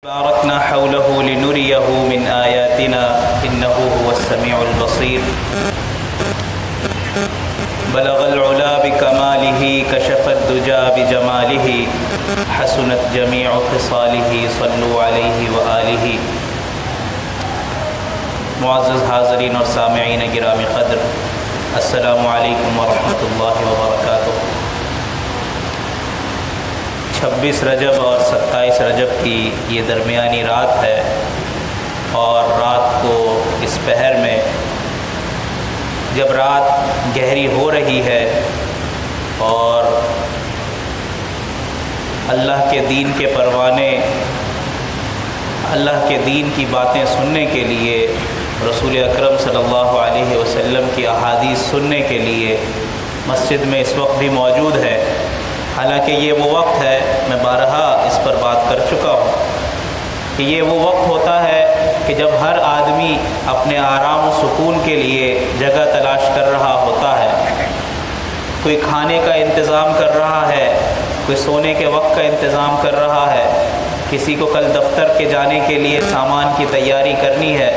باركنا حوله لنريه من آياتنا إنه هو السميع البصير بلغ العلا بكماله كشف الدجى بجماله حسنت جميع خصاله صلوا عليه وآله. معزز حاضرین اور سامعین گرامی قدر، السلام علیکم ورحمۃ اللہ وبرکاتہ. 26 رجب اور 27 رجب کی یہ درمیانی رات ہے، اور رات کو اس پہر میں جب رات گہری ہو رہی ہے اور اللہ کے دین کے پروانے، اللہ کے دین کی باتیں سننے کے لیے، رسول اکرم صلی اللہ علیہ وسلم کی احادیث سننے کے لیے مسجد میں اس وقت بھی موجود ہے. حالانکہ یہ وہ وقت ہے، میں بارہا اس پر بات کر چکا ہوں کہ یہ وہ وقت ہوتا ہے کہ جب ہر آدمی اپنے آرام و سکون کے لیے جگہ تلاش کر رہا ہوتا ہے. کوئی کھانے کا انتظام کر رہا ہے، کوئی سونے کے وقت کا انتظام کر رہا ہے، کسی کو کل دفتر کے جانے کے لیے سامان کی تیاری کرنی ہے.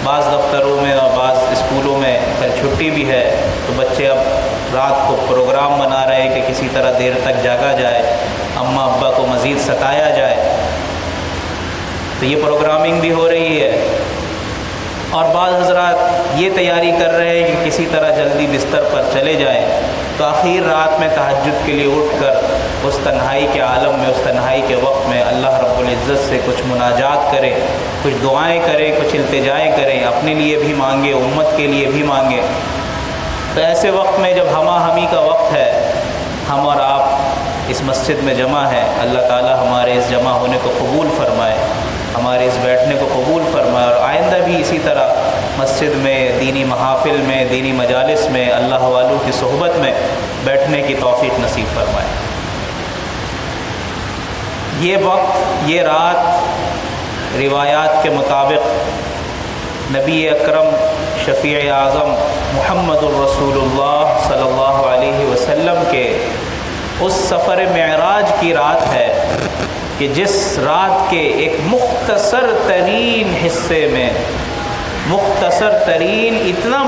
بعض دفتروں میں اور بعض اسکولوں میں کل چھٹی بھی ہے، تو بچے اب رات کو پروگرام بنا رہے ہیں کہ کسی طرح دیر تک جاگا جائے، اماں ابا کو مزید ستایا جائے. تو یہ پروگرامنگ بھی ہو رہی ہے. اور بعض حضرات یہ تیاری کر رہے ہیں کہ کسی طرح جلدی بستر پر چلے جائیں، تو آخر رات میں تہجد کے لیے اٹھ کر اس تنہائی کے عالم میں، اس تنہائی کے وقت میں اللہ رب العزت سے کچھ مناجات کریں، کچھ دعائیں کریں، کچھ التجائیں کریں، اپنے لیے بھی مانگیں، امت کے لیے بھی مانگیں. تو ایسے وقت میں جب ہمہ ہمی کا وقت ہے، ہم اور آپ اس مسجد میں جمع ہیں، اللہ تعالی ہمارے اس جمع ہونے کو قبول فرمائے، ہمارے اس بیٹھنے کو قبول فرمائے، اور آئندہ بھی اسی طرح مسجد میں، دینی محافل میں، دینی مجالس میں، اللہ والوں کی صحبت میں بیٹھنے کی توفیق نصیب فرمائے. یہ وقت، یہ رات روایات کے مطابق نبی اکرم شفیع اعظم محمد الرسول اللہ صلی اللہ علیہ وسلم کے اس سفر معراج کی رات ہے کہ جس رات کے ایک مختصر ترین حصے میں، مختصر ترین، اتنا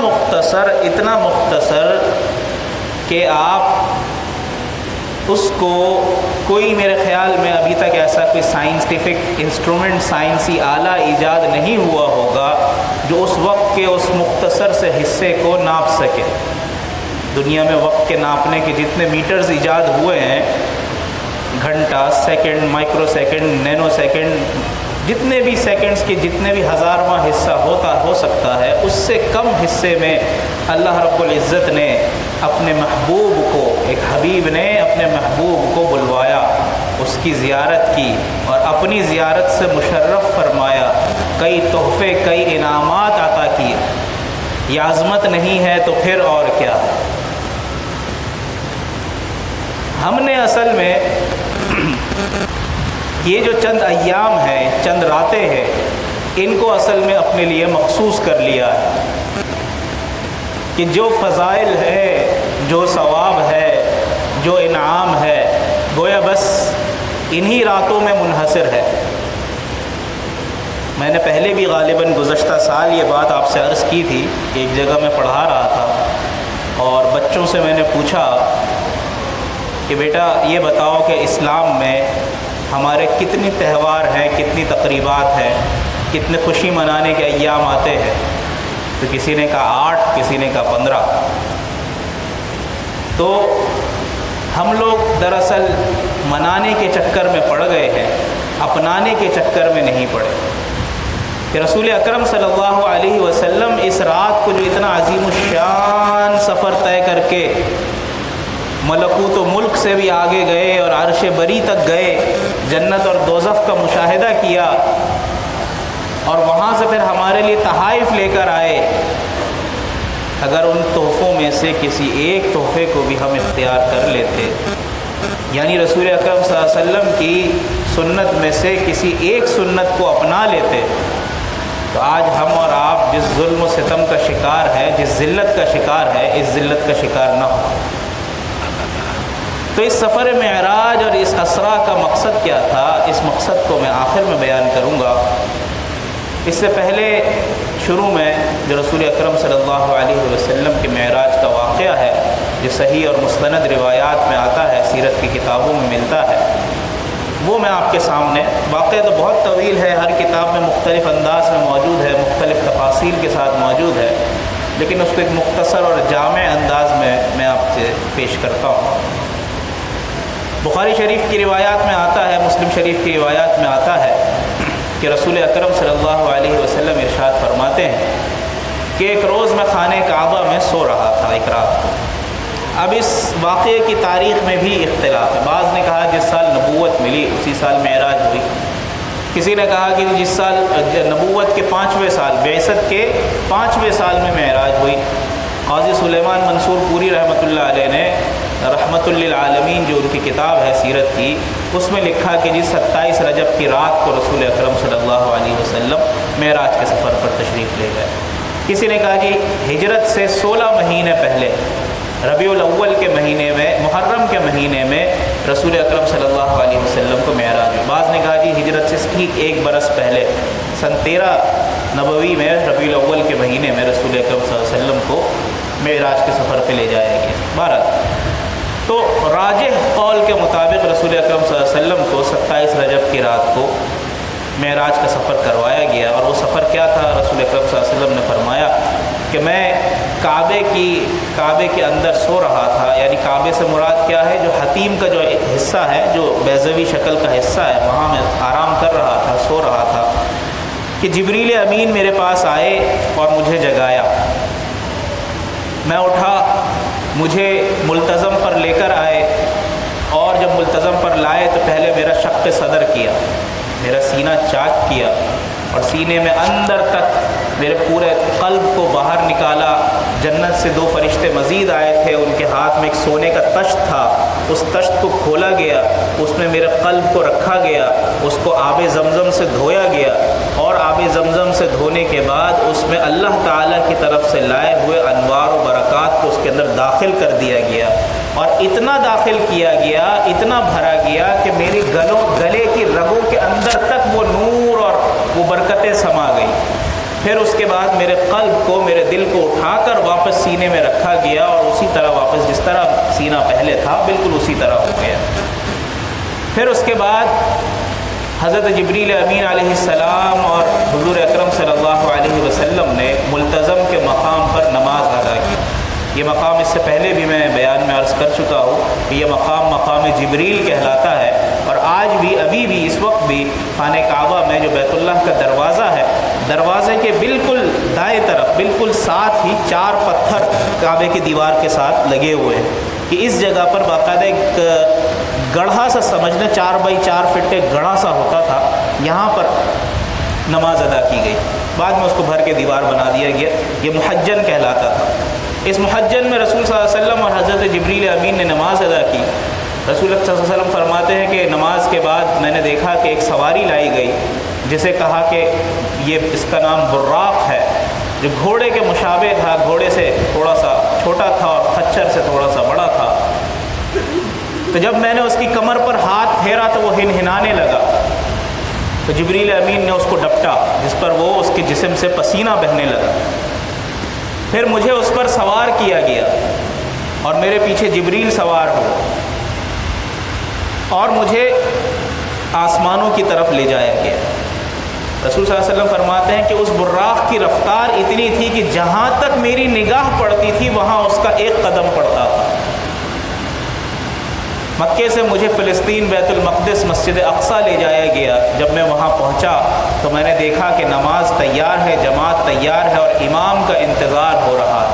مختصر کہ آپ اس کو کوئی، میرے خیال میں ابھی تک ایسا کوئی سائنٹیفک انسٹرومنٹ، سائنسی آلہ ایجاد نہیں ہوا ہوگا جو اس وقت کے اس مختصر سے حصے کو ناپ سکے. دنیا میں وقت کے ناپنے کے جتنے میٹرز ایجاد ہوئے ہیں، گھنٹہ، second, micro second, Nano second, جتنے بھی سیکنڈز کے جتنے بھی ہزارواں حصہ ہو سکتا ہے، اس سے کم حصے میں اللہ رب العزت نے اپنے محبوب کو، ایک حبیب نے اپنے محبوب کو بلوایا، اس کی زیارت کی اور اپنی زیارت سے مشرف فرمایا، کئی تحفے، کئی انعامات عطا کیے. یہ عظمت نہیں ہے تو پھر اور کیا؟ ہم نے اصل میں یہ جو چند ایام ہیں، چند راتیں ہیں، ان کو اصل میں اپنے لیے مخصوص کر لیا ہے کہ جو فضائل ہے، جو ثواب ہے، جو انعام ہے، گویا بس انہی راتوں میں منحصر ہے. میں نے پہلے بھی غالباً گزشتہ سال یہ بات آپ سے عرض کی تھی کہ ایک جگہ میں پڑھا رہا تھا اور بچوں سے میں نے پوچھا کہ بیٹا یہ بتاؤ کہ اسلام میں ہمارے کتنی تہوار ہیں، کتنی تقریبات ہیں، کتنے خوشی منانے کے ایام آتے ہیں؟ تو کسی نے کہا 8، کسی نے کہا 15. تو ہم لوگ دراصل منانے کے چکر میں پڑ گئے ہیں، اپنانے کے چکر میں نہیں پڑے. کہ رسول اکرم صلی اللہ علیہ وسلم اس رات کو جو اتنا عظیم الشان سفر طے کر کے ملکوت و ملک سے بھی آگے گئے اور عرش بری تک گئے، جنت اور دوزخ کا مشاہدہ کیا، اور وہاں سے پھر ہمارے لیے تحائف لے کر آئے. اگر ان تحفوں میں سے کسی ایک تحفے کو بھی ہم اختیار کر لیتے، یعنی رسول اکرم صلی اللہ علیہ وسلم کی سنت میں سے کسی ایک سنت کو اپنا لیتے، تو آج ہم اور آپ جس ظلم و ستم کا شکار ہے، جس ذلت کا شکار ہے، اس ذلت کا شکار نہ ہو. تو اس سفر معراج اور اس اسرا کا مقصد کیا تھا، اس مقصد کو میں آخر میں بیان کروں گا۔ اس سے پہلے شروع میں جو رسول اکرم صلی اللہ علیہ وسلم کے معراج کا واقعہ ہے، جو صحیح اور مستند روایات میں آتا ہے، سیرت کی کتابوں میں ملتا ہے، وہ میں آپ کے سامنے، واقعہ تو بہت طویل ہے، ہر کتاب میں مختلف انداز میں موجود ہے، مختلف تفاصیل کے ساتھ موجود ہے، لیکن اس کو ایک مختصر اور جامع انداز میں آپ سے پیش کرتا ہوں۔ بخاری شریف کی روایات میں آتا ہے، مسلم شریف کی روایات میں آتا ہے کہ رسول اکرم صلی اللہ علیہ وسلم ارشاد فرماتے ہیں کہ ایک روز میں خانہ کعبہ میں سو رہا تھا ایک رات کو۔ اب اس واقعے کی تاریخ میں بھی اختلاف ہے، بعض نے کہا جس سال نبوت ملی اسی سال معراج ہوئی، کسی نے کہا کہ جس سال نبوت کے 5ویں سال، بعثت کے 5ویں سال میں معراج ہوئی۔ قاضی سلیمان منصور پوری رحمۃ اللہ علیہ نے رحمۃ للعالمین جو ان کی کتاب ہے سیرت کی، اس میں لکھا کہ 27 رجب کی رات کو رسول اکرم صلی اللہ علیہ وسلم معراج کے سفر پر تشریف لے گئے۔ کسی نے کہا کہ ہجرت سے 16 مہینے پہلے، ربیع الاول کے مہینے میں، محرم کے مہینے میں رسول اکرم صلی اللہ علیہ وسلم کو معراج ہوئی۔ بعض نے کہا کہ ہجرت سے ٹھیک 1 برس پہلے، سن 13 نبوی میں ربیع الاول کے مہینے میں رسول اکرم صلی اللہ علیہ وسلم کو معراج کے سفر پہ لے جایا گیا۔ بہرحال تو راجح قول کے مطابق رسول اکرم صلی اللہ علیہ وسلم کو 27 رجب کی رات کو معراج کا سفر کروایا گیا، اور وہ سفر کیا تھا؟ رسول اکرم صلی اللہ علیہ وسلم نے فرمایا کہ میں کعبے کے اندر سو رہا تھا، یعنی کعبے سے مراد کیا ہے؟ جو حتیم کا جو ایک حصہ ہے، جو بیضوی شکل کا حصہ ہے، وہاں میں آرام کر رہا تھا، سو رہا تھا کہ جبریل امین میرے پاس آئے اور مجھے جگایا۔ میں اٹھا، مجھے ملتزم پر لے کر آئے، اور جب ملتزم پر لائے تو پہلے میرا شق صدر کیا، میرا سینہ چاک کیا، اور سینے میں اندر تک میرے پورے قلب کو باہر نکالا۔ جنت سے 2 فرشتے مزید آئے تھے، ان کے ہاتھ میں ایک سونے کا تشت تھا، اس تشت کو کھولا گیا، اس میں میرے قلب کو رکھا گیا، اس کو آب زمزم سے دھویا گیا، اور آب زمزم سے دھونے کے بعد اس میں اللہ تعالیٰ کی طرف سے لائے ہوئے انوار و برکات کو اس کے اندر داخل کر دیا گیا، اور اتنا داخل کیا گیا، اتنا بھرا گیا کہ میری گلے کی رگوں کے اندر تک وہ نور اور وہ برکتیں سما گئی۔ پھر اس کے بعد میرے قلب کو، میرے دل کو اٹھا کر واپس سینے میں رکھا گیا، اور اسی طرح واپس جس طرح سینہ پہلے تھا بالکل اسی طرح ہو گیا۔ پھر اس کے بعد حضرت جبریل امین علیہ السلام اور حضور اکرم صلی اللہ علیہ وسلم نے ملتزم کے مقام پر نماز ادا کی۔ یہ مقام اس سے پہلے بھی میں بیان میں عرض کر چکا ہوں کہ یہ مقام جبریل کہلاتا ہے، اور آج بھی، ابھی بھی، اس وقت بھی خانہ کعبہ میں جو بیت اللہ کا دروازہ ہے، دروازے کے بالکل دائیں طرف، بالکل ساتھ ہی 4 پتھر کعبے کی دیوار کے ساتھ لگے ہوئے ہیں، کہ اس جگہ پر باقاعدہ ایک گڑھا سا سمجھنا، 4 بائی 4 فٹ ایک گڑھا سا ہوتا تھا، یہاں پر نماز ادا کی گئی۔ بعد میں اس کو بھر کے دیوار بنا دیا گیا، یہ محجن کہلاتا تھا۔ اس محجن میں رسول صلی اللہ علیہ وسلم اور حضرت جبریل امین نے نماز ادا کی۔ رسول اللہ صلی اللہ علیہ وسلم فرماتے ہیں کہ نماز کے بعد میں نے دیکھا کہ ایک سواری لائی گئی، جسے کہا کہ یہ اس کا نام براق ہے، جو گھوڑے کے مشابہ تھا، گھوڑے سے تھوڑا سا چھوٹا تھا اور خچر سے تھوڑا سا بڑا تھا۔ تو جب میں نے اس کی کمر پر ہاتھ پھیرا تو وہ ہنہنانے لگا، تو جبریل امین نے اس کو ڈپٹا، جس پر وہ اس کے جسم سے پسینہ بہنے لگا۔ پھر مجھے اس پر سوار کیا گیا، اور میرے پیچھے جبریل سوار ہوا، اور مجھے آسمانوں کی طرف لے جایا گیا۔ رسول صلی اللہ علیہ وسلم فرماتے ہیں کہ اس براق کی رفتار اتنی تھی کہ جہاں تک میری نگاہ پڑتی تھی وہاں اس کا 1 قدم پڑتا تھا۔ مکے سے مجھے فلسطین بیت المقدس مسجد اقصیٰ لے جایا گیا۔ جب میں وہاں پہنچا تو میں نے دیکھا کہ نماز تیار ہے، جماعت تیار ہے، اور امام کا انتظار ہو رہا ہے۔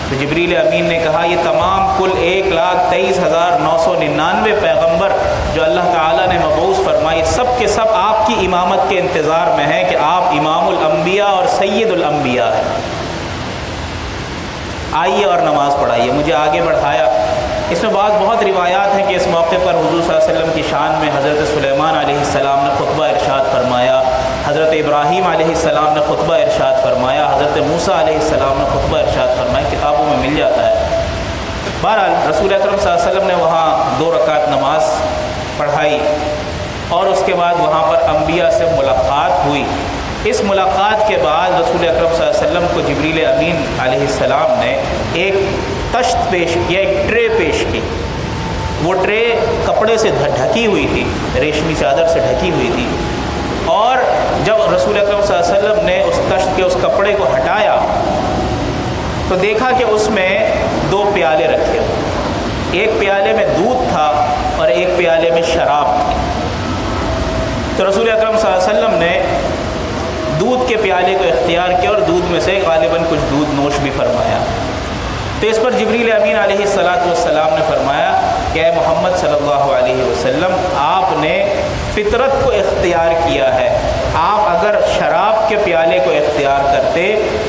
تو جبریل امین نے کہا یہ تمام کل 1,23,999 پیغمبر جو اللہ تعالیٰ نے مبعوث فرمائی، سب کے سب آپ کی امامت کے انتظار میں ہیں کہ آپ امام الانبیاء اور سید الانبیاء ہیں، آئیے اور نماز پڑھائیے۔ مجھے آگے بڑھایا۔ اس میں بہت روایات ہیں کہ اس موقع پر حضور صلی اللہ علیہ وسلم کی شان میں حضرت سلیمان علیہ السلام نے خطبہ ارشاد فرمایا، حضرت ابراہیم علیہ السلام نے خطبہ ارشاد فرمایا، حضرت موسیٰ علیہ السلام نے خطبہ ارشاد فرمایا، کتابوں میں مل جاتا ہے۔ بہرحال رسول اکرم صلی اللہ علیہ وسلم نے وہاں 2 رکعت نماز پڑھائی اور اس کے بعد وہاں پر انبیاء سے ملاقات ہوئی۔ اس ملاقات کے بعد رسول اکرم صلی اللہ علیہ وسلم کو جبریل امین علیہ السلام نے ایک تشت پیش کیا، ایک ٹرے پیش کی۔ وہ ٹرے کپڑے سے ڈھکی ہوئی تھی، ریشمی چادر سے ڈھکی ہوئی تھی، اور جب رسول اکرم صلی اللہ علیہ وسلم نے اس تشت کے اس کپڑے کو ہٹایا تو دیکھا کہ اس میں 2 پیالے رکھے ہوئے، ایک پیالے میں دودھ تھا اور ایک پیالے میں شراب تھی۔ تو رسول اکرم صلی اللہ علیہ وسلم نے دودھ کے پیالے کو اختیار کیا اور دودھ میں سے غالباً کچھ دودھ نوش بھی فرمایا۔ تو اس پر جبریل امین علیہ السلام نے فرمایا کہ اے محمد صلی اللہ علیہ وسلم، آپ نے فطرت کو اختیار کیا ہے، آپ اگر شراب کے پیالے کو اختیار کرتے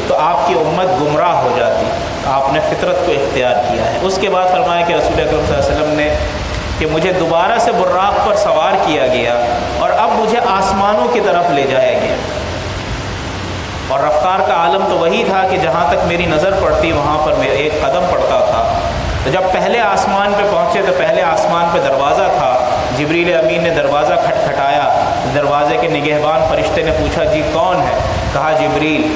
تو آپ کی امت گمراہ ہو جاتی، آپ نے فطرت کو اختیار کیا ہے۔ اس کے بعد فرمایا کہ رسول اکرم صلی اللہ علیہ وسلم نے کہ مجھے دوبارہ سے براق پر سوار کیا گیا اور اب مجھے آسمانوں کی طرف لے جایا گیا، اور رفتار کا عالم تو وہی تھا کہ جہاں تک میری نظر پڑتی وہاں پر میرا ایک قدم پڑتا تھا۔ تو جب پہلے آسمان پہ پہنچے تو پہلے آسمان پہ دروازہ تھا، جبریل امین نے دروازہ کھٹکھٹایا، دروازے کے نگہبان فرشتے نے پوچھا جی کون ہے؟ کہا جبریل۔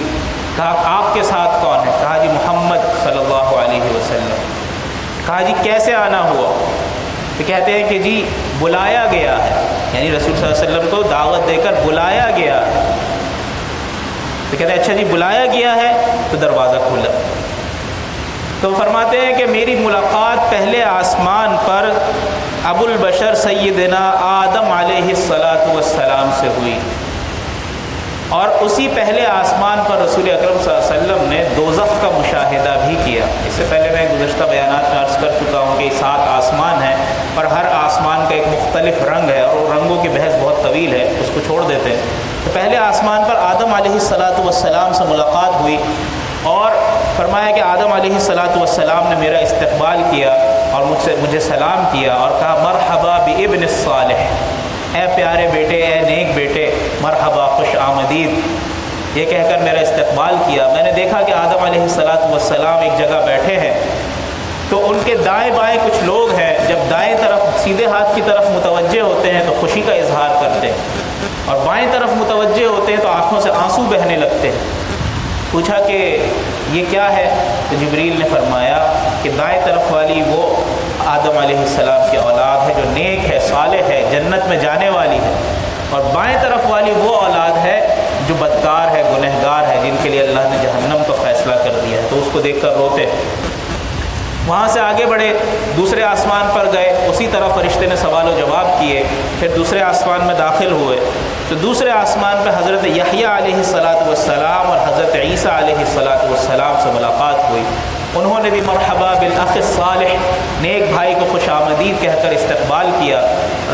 کہا آپ کے ساتھ کون ہے؟ کہا جی محمد صلی اللہ علیہ وسلم۔ کہا جی کیسے آنا ہوا؟ تو کہتے ہیں کہ جی بلایا گیا ہے، یعنی رسول صلی اللہ علیہ وسلم کو دعوت دے کر بلایا گیا ہے۔ تو کہتے ہیں اچھا جی بلایا گیا ہے، تو دروازہ کھلا۔ تو فرماتے ہیں کہ میری ملاقات پہلے آسمان پر ابو البشر سیدنا آدم علیہ السلام سے ہوئی، اور اسی پہلے آسمان پر رسول اکرم صلی اللہ علیہ وسلم نے دوزخ کا مشاہدہ بھی کیا۔ اس سے پہلے میں گزشتہ بیانات میں عرض کر چکا ہوں کہ 7 آسمان ہیں اور ہر آسمان کا ایک مختلف رنگ ہے، اور رنگوں کی بحث بہت طویل ہے، اس کو چھوڑ دیتے ہیں۔ تو پہلے آسمان پر آدم علیہ السلام سے ملاقات ہوئی، اور فرمایا کہ آدم علیہ السلام نے میرا استقبال کیا اور مجھے سلام کیا اور کہا مرحبا بابن الصالح، اے پیارے بیٹے، اے نیک بیٹے، مرحبا، خوش آمدید، یہ کہہ کر میرا استقبال کیا۔ میں نے دیکھا کہ آدم علیہ السلام ایک جگہ بیٹھے ہیں، تو ان کے دائیں بائیں کچھ لوگ ہیں، جب دائیں طرف سیدھے ہاتھ کی طرف متوجہ ہوتے ہیں تو خوشی کا اظہار کرتے ہیں، اور بائیں طرف متوجہ ہوتے ہیں تو آنکھوں سے آنسو بہنے لگتے ہیں۔ پوچھا کہ یہ کیا ہے؟ تو جبریل نے فرمایا کہ دائیں طرف والی وہ آدم علیہ السلام کی اولاد ہے جو نیک ہے، صالح ہے، جنت میں جانے والی ہے، اور بائیں طرف والی وہ اولاد ہے جو بدکار ہے، گنہگار ہے، جن کے لیے اللہ نے جہنم کا فیصلہ کر دیا ہے۔ تو اس کو دیکھ کر روتے ہیں۔ وہاں سے آگے بڑھے، دوسرے آسمان پر گئے، اسی طرح فرشتے نے سوال و جواب کیے، پھر دوسرے آسمان میں داخل ہوئے تو دوسرے آسمان پر حضرت یحییٰ علیہ السلام اور حضرت عیسیٰ علیہ السلام سے ملاقات ہوئی۔ انہوں نے بھی مرحبا بالاخ الصالح، نیک بھائی کو خوش آمدید کہہ کر استقبال کیا،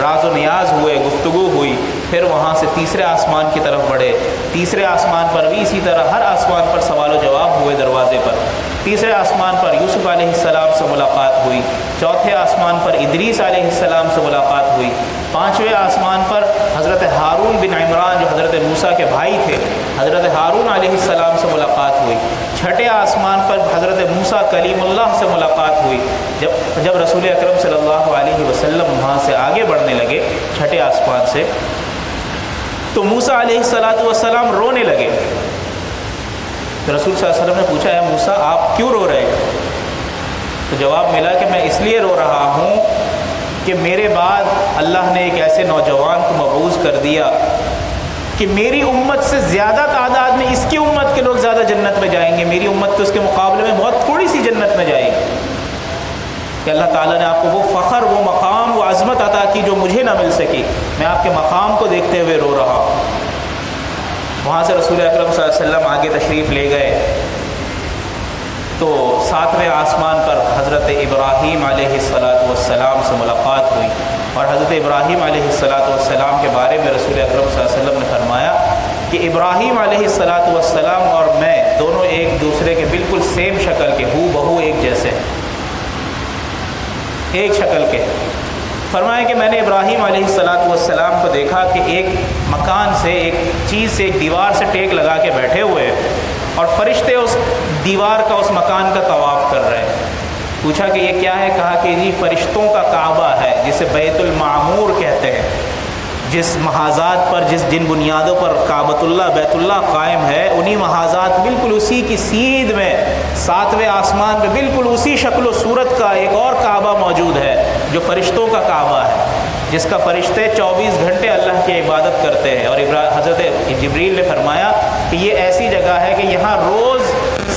راز و نیاز ہوئے، گفتگو ہوئی۔ پھر وہاں سے تیسرے آسمان کی طرف بڑھے، تیسرے آسمان پر بھی اسی طرح ہر آسمان پر سوال و جواب ہوئے دروازے پر۔ تیسرے آسمان پر یوسف علیہ السلام سے ملاقات ہوئی، چوتھے آسمان پر ادریس علیہ السلام سے ملاقات ہوئی، پانچویں آسمان پر حضرت ہارون بن عمران جو حضرت موسیٰ کے بھائی تھے، حضرت ہارون علیہ السلام سے ملاقات ہوئی، چھٹے آسمان پر حضرت موسیٰ کلیم اللہ سے ملاقات ہوئی۔ جب رسول اکرم صلی اللہ علیہ وسلم وہاں سے آگے بڑھنے لگے چھٹے آسمان سے، تو موسیٰ علیہ السلام رونے لگے۔ تو رسول صلی اللہ علیہ وسلم نے پوچھا ہے موسیٰ آپ کیوں رو رہے ہیں؟ تو جواب ملا کہ میں اس لیے رو رہا ہوں کہ میرے بعد اللہ نے ایک ایسے نوجوان کو مبعوث کر دیا کہ میری امت سے زیادہ تعداد میں اس کی امت کے لوگ زیادہ جنت میں جائیں گے، میری امت تو اس کے مقابلے میں بہت تھوڑی سی جنت میں جائے گی، کہ اللہ تعالیٰ نے آپ کو وہ فخر، وہ مقام، وہ عظمت عطا کی جو مجھے نہ مل سکی۔ میں آپ کے مقام کو دیکھتے ہوئے رو رہا ہوں۔ وہاں سے رسول اکرم صلی اللہ علیہ وسلم آگے تشریف لے گئے تو ساتویں آسمان پر حضرت ابراہیم علیہ السلام سے ملاقات ہوئی، اور حضرت ابراہیم علیہ السلام کے بارے میں رسول اکرم صلی اللہ علیہ وسلم نے فرمایا کہ ابراہیم علیہ السلام اور میں دونوں ایک دوسرے کے بالکل سیم شکل کے، ہو بہو ایک جیسے، ایک شکل کے۔ فرمایا کہ میں نے ابراہیم علیہ السلام کو دیکھا کہ ایک مکان سے، ایک چیز سے، ایک دیوار سے ٹیک لگا کے بیٹھے ہوئے ہیں، اور فرشتے اس دیوار کا، اس مکان کا طواف کر رہے ہیں۔ پوچھا کہ یہ کیا ہے؟ کہا کہ جی فرشتوں کا کعبہ ہے، جسے بیت المعمور کہتے ہیں، جس محاذات پر، جن بنیادوں پر کعبۃ اللہ بیت اللہ قائم ہے، انہی محاذات بالکل اسی کی سیدھ میں 7ویں آسمان پہ بالکل اسی شکل و صورت کا ایک اور کعبہ موجود ہے جو فرشتوں کا کعبہ ہے، جس کا فرشتے 24 گھنٹے اللہ کی عبادت کرتے ہیں۔ اور حضرت جبریل نے فرمایا کہ یہ ایسی جگہ ہے کہ یہاں روز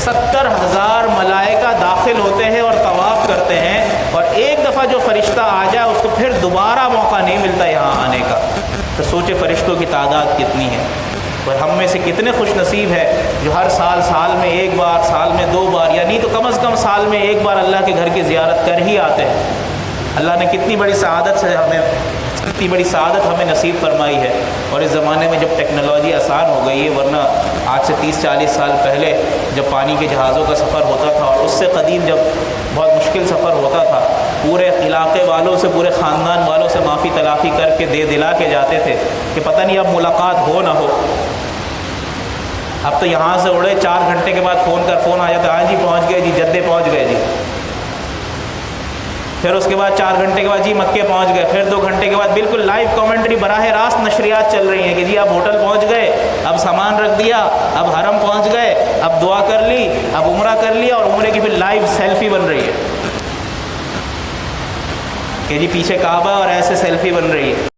70,000 ملائکہ داخل ہوتے ہیں اور طواف کرتے ہیں، اور ایک دفعہ جو فرشتہ آ جائے اس کو پھر دوبارہ موقع نہیں ملتا یہاں آنے کا۔ تو سوچے فرشتوں کی تعداد کتنی ہے، اور ہم میں سے کتنے خوش نصیب ہے جو ہر سال میں ایک بار، سال میں 2 بار، یا نہیں تو کم از کم سال میں ایک بار اللہ کے گھر کی زیارت کر ہی آتے ہیں۔ اللہ نے کتنی بڑی سعادت ہمیں نصیب فرمائی ہے۔ اور اس زمانے میں جب ٹیکنالوجی آسان ہو گئی ہے، ورنہ آج سے 30-40 سال پہلے جب پانی کے جہازوں کا سفر ہوتا تھا، اور اس سے قدیم جب بہت مشکل سفر ہوتا تھا، پورے علاقے والوں سے، پورے خاندان والوں سے معافی تلافی کر کے دلا کے جاتے تھے کہ پتہ نہیں اب ملاقات ہو نہ ہو۔ اب تو یہاں سے اڑے 4 گھنٹے کے بعد فون آ جاتا ہے، ہاں جی پہنچ گئے جی، جدے پہنچ گئے جی۔ پھر اس کے بعد 4 گھنٹے کے بعد جی مکے پہنچ گئے، پھر 2 گھنٹے کے بعد بالکل لائیو کامنٹری براہ راست نشریات چل رہی ہیں کہ جی اب ہوٹل پہنچ گئے، اب سامان رکھ دیا، اب حرم پہنچ گئے، اب دعا کر لی، اب عمرہ کر لیا، اور عمرے کی پھر لائیو سیلفی بن رہی ہے کہ جی پیچھے کعبہ اور ایسے سیلفی بن رہی ہے۔